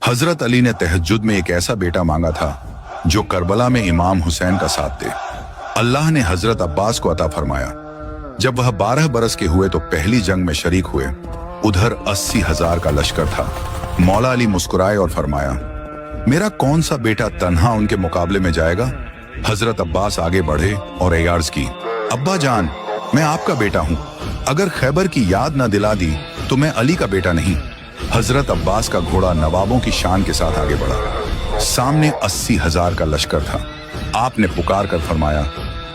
हजरत अली ने तहज्जुद में एक ऐसा बेटा मांगा था जो करबला में इमाम हुसैन का साथ दे। अल्लाह ने हजरत अब्बास को अता फरमाया। जब वह 12 बरस के हुए तो पहली जंग में शरीक हुए। उधर 80,000 का लश्कर था। मौला अली मुस्कुराए और फरमाया, मेरा कौन सा बेटा तन्हा उनके मुकाबले में जाएगा। हजरत अब्बास आगे बढ़े और अर्ज की, अब्बा जान, मैं आपका बेटा हूँ। अगर खैबर की याद न दिला दी तो मैं अली का बेटा नहीं। हजरत अब्बास का घोड़ा नवाबों की शान के साथ आगे बढ़ा। सामने 80,000 का लश्कर था। आपने पुकार कर फरमाया,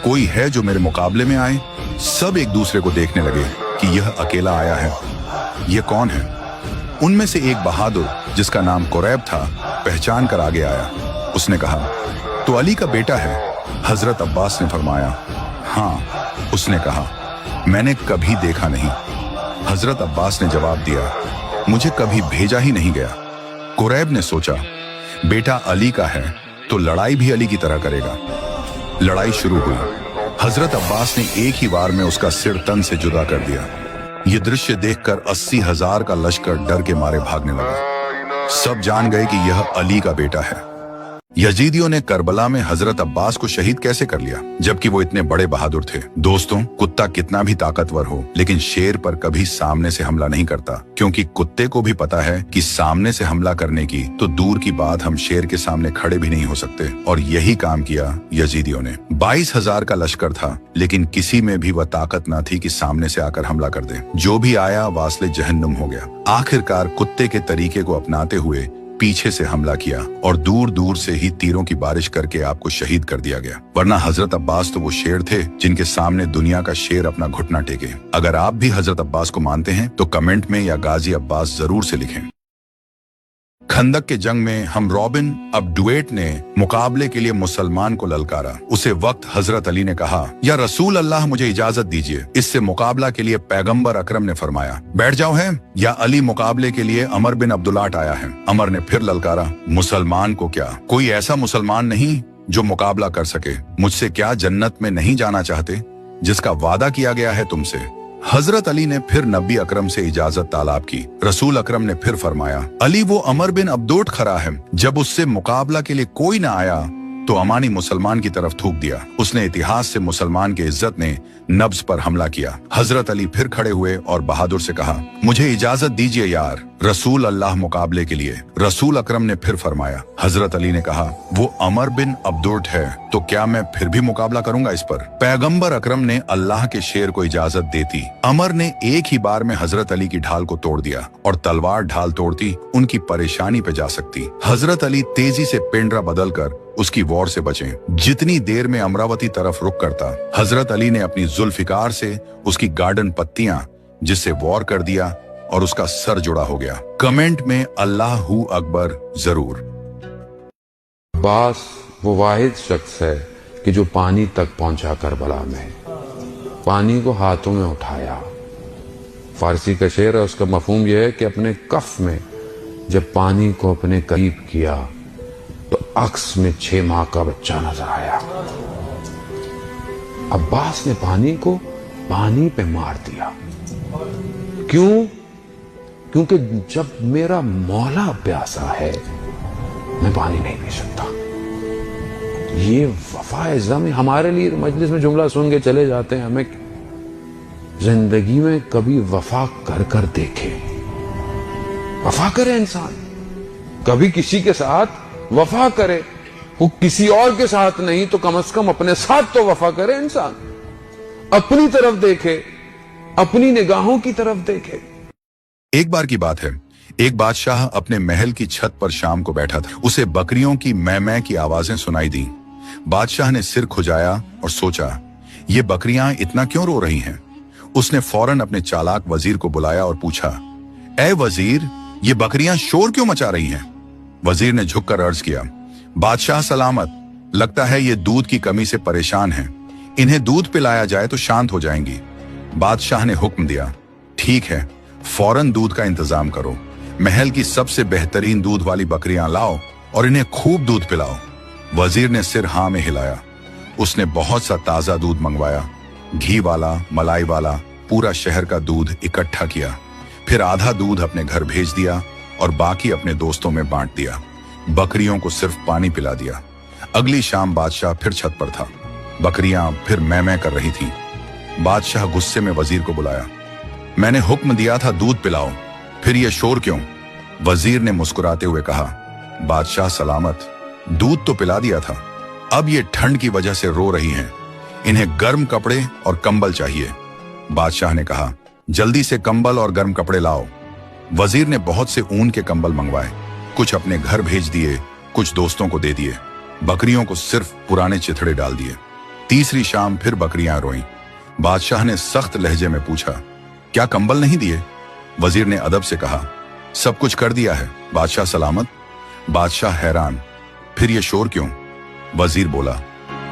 कोई है जो मेरे मुकाबले में आए। सब एक दूसरे को देखने लगे कि यह अकेला आया है, यह कौन है। उनमें से एक बहादुर जिसका नाम कुरैब था पहचान कर आगे आया। उसने कहा, तो अली का बेटा है। हजरत अब्बास ने फरमाया, हाँ। उसने कहा, मैंने कभी देखा नहीं। हजरत अब्बास ने जवाब दिया, मुझे कभी भेजा ही नहीं गया। कुरैब ने सोचा, बेटा अली का है तो लड़ाई भी अली की तरह करेगा। लड़ाई शुरू हुई। हजरत अब्बास ने एक ही बार में उसका सिर तन से जुदा कर दिया। यह दृश्य देखकर 80,000 का लश्कर डर के मारे भागने लगा। सब जान गए कि यह अली का बेटा है। यजीदियों ने करबला में हजरत अब्बास को शहीद कैसे कर लिया, जबकि वो इतने बड़े बहादुर थे। दोस्तों, कुत्ता कितना भी ताकतवर हो लेकिन शेर पर कभी सामने से हमला नहीं करता, क्योंकि कुत्ते को भी पता है कि सामने से हमला करने की तो दूर की बात हम शेर के सामने खड़े भी नहीं हो सकते। और यही काम किया यजीदियों ने। 22,000 का लश्कर था, लेकिन किसी में भी वह ताकत न थी कि सामने से आकर हमला कर दे। जो भी आया वास्ले जहन्नुम हो गया। आखिरकार कुत्ते के तरीके को अपनाते हुए पीछे से हमला किया और दूर दूर से ही तीरों की बारिश करके आपको शहीद कर दिया गया। वरना हजरत अब्बास तो वो शेर थे जिनके सामने दुनिया का शेर अपना घुटना टेके। अगर आप भी हजरत अब्बास को मानते हैं तो कमेंट में या गाजी अब्बास जरूर से लिखें। खंदक के जंग में हम रॉबिन अब्डुएट ने मुकाबले के लिए मुसलमान को ललकारा। उसे वक्त हजरत अली ने कहा, या रसूल अल्लाह, मुझे इजाजत दीजिए। इससे मुकाबला के लिए पैगंबर अकरम ने फरमाया, बैठ जाओ है। या अली, मुकाबले के लिए अमर बिन अब्दुल्लाट आया है। अमर ने फिर ललकारा, मुसलमान को क्या? कोई ऐसा मुसलमान नहीं जो मुकाबला कर सके। मुझसे क्या जन्नत में नहीं जाना चाहते जिसका वादा किया गया है तुमसे? हजरत अली ने फिर नबी अकरम से इजाजत तालाब की। रसूल अकरम ने फिर फरमाया, अली, वो अमर बिन अब्दोट खड़ा है। जब उससे मुकाबला के लिए कोई ना आया तो अमानी मुसलमान की तरफ थूक दिया। उसने इतिहास से मुसलमान के इज्जत ने नब्ज पर हमला किया। हजरत अली फिर खड़े हुए और बहादुर से कहा, मुझे इजाजत दीजिए यार, रसूल अल्लाह, मुकाबले के लिए। रसूल अकरम ने फिर फरमाया। हजरत अली ने कहा, वो अमर बिन अब्दुट है तो क्या मैं फिर भी मुकाबला करूंगा इस पर? पैगंबर अकरम ने अल्लाह के शेर को इजाजत देती। अमर ने एक ही बार में हजरत अली की ढाल को तोड़ दिया और तलवार ढाल तोड़ती उनकी परेशानी पे जा सकती। हजरत अली तेजी से पेंड्रा बदलकर उसकी वॉर से बचे। जितनी देर में अमरावती तरफ रुख करता, हजरत अली ने अपनी जुल्फिकार से उसकी गार्डन पत्तियां जिससे वॉर कर दिया और उसका सर जुड़ा हो गया। कमेंट में अल्लाहू अकबर जरूर। अब्बास वो वाहिद शख्स है कि जो पानी तक पहुंचा करबला में, पानी को हाथों में उठाया। फारसी का शेर है, उसका मफहूम यह है कि अपने कफ में जब पानी को अपने करीब किया तो अक्स में 6 माह का बच्चा नजर आया। अब्बास ने पानी को पानी पे मार दिया। क्यों? क्योंकि जब मेरा मौला प्यासा है मैं पानी नहीं पी सकता। ये वफा ज़मी हमारे लिए मजलिस में जुमला सुन के चले जाते हैं। हमें जिंदगी में कभी वफा कर कर देखे। वफा करे इंसान, कभी किसी के साथ वफा करे। वो किसी और के साथ नहीं तो कम से कम अपने साथ तो वफा करे इंसान। अपनी तरफ देखे, अपनी निगाहों की तरफ देखे। एक बार की बात है, एक बादशाह अपने महल की छत पर शाम को बैठा था। उसे बकरियों की मैं की आवाजें सुनाई दी। बादशाह ने सिर खुजाया और सोचा, ये बकरियां इतना क्यों रो रही हैं? उसने फौरन अपने चालाक वजीर को बुलाया और पूछा, ए वजीर, ये बकरियां शोर क्यों मचा रही हैं? वजीर ने झुककर अर्ज किया, बादशाह सलामत, लगता है ये दूध की कमी से परेशान हैं। इन्हें दूध पिलाया जाए तो शांत हो जाएंगी। बादशाह ने हुक्म दिया, ठीक है, फौरन दूध का इंतजाम करो। महल की सबसे बेहतरीन दूध वाली बकरियां लाओ और इन्हें खूब दूध पिलाओ। वजीर ने सिर हाँ में हिलाया। उसने बहुत सा ताजा दूध मंगवाया। घी वाला, मलाई वाला, पूरा शहर का दूध इकट्ठा किया। फिर आधा दूध अपने घर भेज दिया और बाकी अपने दोस्तों में बांट दिया। बकरियों को सिर्फ पानी पिला दिया। अगली शाम बादशाह फिर छत पर था। बकरियां फिर मैं कर रही थीं। बादशाह गुस्से में वजीर को बुलाया। मैंने हुक्म दिया था दूध पिलाओ, फिर ये शोर क्यों? वजीर ने मुस्कुराते हुए कहा, बादशाह सलामत, दूध तो पिला दिया था, अब ये ठंड की वजह से रो रही हैं। इन्हें गर्म कपड़े और कंबल चाहिए। बादशाह ने कहा, जल्दी से कंबल और गर्म कपड़े लाओ। वजीर ने बहुत से ऊन के कंबल मंगवाए, कुछ अपने घर भेज दिए, कुछ दोस्तों को दे दिए। बकरियों को सिर्फ पुराने चिथड़े डाल दिए। तीसरी शाम फिर बकरियां रोईं। बादशाह ने सख्त लहजे में पूछा, क्या कंबल नहीं दिए? वजीर ने अदब से कहा, सब कुछ कर दिया है, बादशाह सलामत। बादशाह हैरान, फिर ये शोर क्यों? वजीर बोला,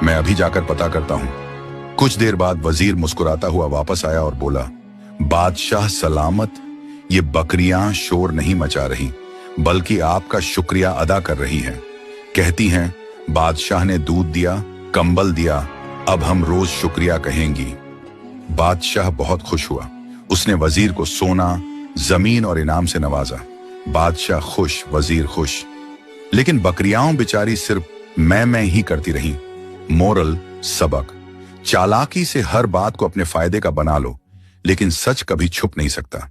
मैं अभी जाकर पता करता हूं। कुछ देर बाद वजीर मुस्कुराता हुआ वापस आया और बोला, बादशाह सलामत, ये बकरियां शोर नहीं मचा रही, बल्कि आपका शुक्रिया अदा कर रही हैं। कहती हैं, बादशाह ने दूध दिया, कंबल दिया, अब हम रोज शुक्रिया कहेंगी। बादशाह बहुत खुश हुआ। उसने वजीर को सोना, जमीन और इनाम से नवाजा। बादशाह खुश, वजीर खुश। लेकिन बकरियां बेचारी सिर्फ मैं ही करती रही। मोरल सबक, चालाकी से हर बात को अपने फायदे का बना लो, लेकिन सच कभी छुप नहीं सकता।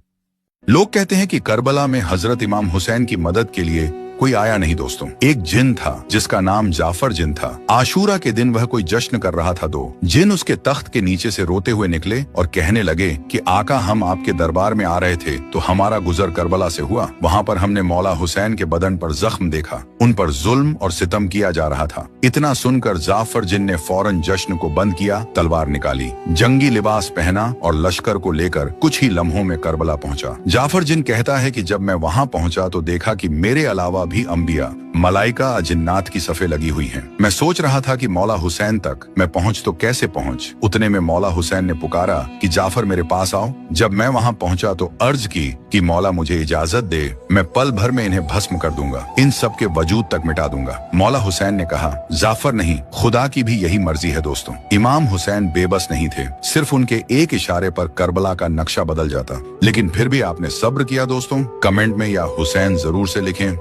लोग कहते हैं कि करबला में हजरत इमाम हुसैन की मदद के लिए कोई आया नहीं दोस्तों। एक जिन था जिसका नाम जाफर जिन था। आशूरा के दिन वह कोई जश्न कर रहा था। जिन उसके तख्त के नीचे से रोते हुए निकले और कहने लगे कि आका, हम आपके दरबार में आ रहे थे तो हमारा गुजर करबला से हुआ। वहाँ पर हमने मौला हुसैन के बदन पर जख्म देखा, उन पर जुल्म और सितम किया जा रहा था। इतना सुनकर जाफर जिन ने फौरन जश्न को बंद किया, तलवार निकाली, जंगी लिबास पहना और लश्कर को लेकर कुछ ही लम्हों में करबला पहुंचा। जाफर जिन कहता है कि जब मैं वहाँ पहुंचा तो देखा कि मेरे अलावा भी अंबिया, मलाइका, जिन्नात की सफ़े लगी हुई हैं। मैं सोच रहा था कि मौला हुसैन तक मैं पहुंच तो कैसे पहुंच। उतने में मौला हुसैन ने पुकारा कि जाफर मेरे पास आओ। जब मैं वहां पहुंचा तो अर्ज की कि मौला मुझे इजाजत दे, मैं पल भर में इन्हें भस्म कर दूंगा, इन सब के वजूद तक मिटा दूंगा। मौला हुसैन ने कहा, जाफर नहीं, खुदा की भी यही मर्जी है दोस्तों। इमाम हुसैन बेबस नहीं थे, सिर्फ उनके एक इशारे पर करबला का नक्शा बदल जाता। लेकिन फिर भी आपने सब्र किया दोस्तों। कमेंट में या हुसैन जरूर से लिखें।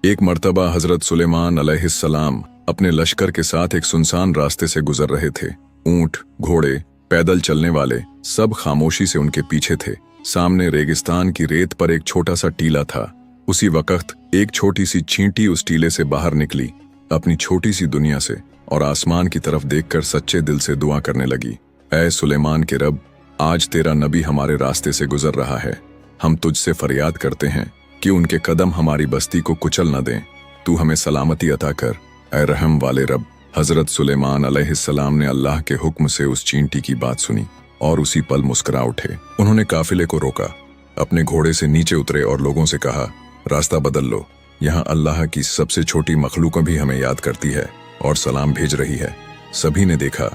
एक मर्तबा हजरत सुलेमान अलैहिस्सलाम अपने लश्कर के साथ एक सुनसान रास्ते से गुजर रहे थे। ऊंट, घोड़े, पैदल चलने वाले सब खामोशी से उनके पीछे थे। सामने रेगिस्तान की रेत पर एक छोटा सा टीला था। उसी वक्त एक छोटी सी चींटी उस टीले से बाहर निकली, अपनी छोटी सी दुनिया से, और आसमान की तरफ देखकर सच्चे दिल से दुआ करने लगी, ऐ सुलेमान के रब, आज तेरा नबी हमारे रास्ते से गुजर रहा है। हम तुझसे फरियाद करते हैं कि उनके कदम हमारी बस्ती को कुचल न दें। तू हमें सलामती अता कर, ऐ रहम वाले रब। हजरत सुलेमान अलैहिस्सलाम ने अल्लाह के हुक्म से उस चींटी की बात सुनी और उसी पल मुस्कुरा उठे। उन्होंने काफिले को रोका, अपने घोड़े से नीचे उतरे और लोगों से कहा, रास्ता बदल लो, यहाँ अल्लाह की सबसे छोटी मखलूक भी हमें याद करती है और सलाम भेज रही है। सभी ने देखा,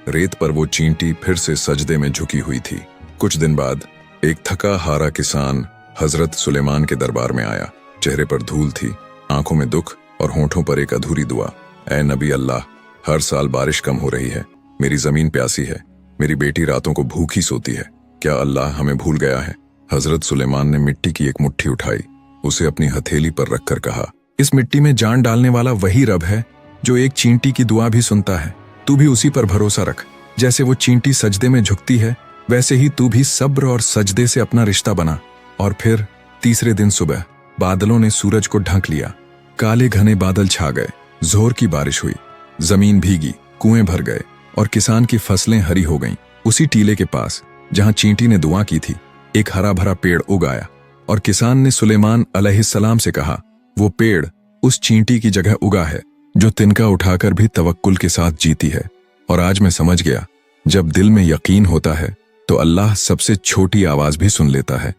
रेत पर वो चींटी फिर से सजदे में झुकी हुई थी। कुछ दिन बाद एक थका हारा किसान हजरत सुलेमान के दरबार में आया। चेहरे पर धूल थी, आंखों में दुख और होठों पर एक अधूरी दुआ। ऐ नबी अल्लाह, हर साल बारिश कम हो रही है, मेरी जमीन प्यासी है, मेरी बेटी रातों को भूखी सोती है, क्या अल्लाह हमें भूल गया है? हजरत सुलेमान ने मिट्टी की एक मुट्ठी उठाई, उसे अपनी हथेली पर रखकर कहा, इस मिट्टी में जान डालने वाला वही रब है जो एक चींटी की दुआ भी सुनता है। तू भी उसी पर भरोसा रख। जैसे वो चींटी सजदे में झुकती है, वैसे ही तू भी सब्र और सजदे से अपना रिश्ता बना। और फिर तीसरे दिन सुबह बादलों ने सूरज को ढक लिया। काले घने बादल छा गए, जोर की बारिश हुई, जमीन भीगी, कुएं भर गए और किसान की फसलें हरी हो गईं। उसी टीले के पास जहां चींटी ने दुआ की थी, एक हरा भरा पेड़ उग आया और किसान ने सुलेमान अलैहिस्सलाम से कहा, वो पेड़ उस चींटी की जगह उगा है जो तिनका उठाकर भी तवक्कुल के साथ जीती है। और आज मैं समझ गया, जब दिल में यकीन होता है तो अल्लाह सबसे छोटी आवाज भी सुन लेता है।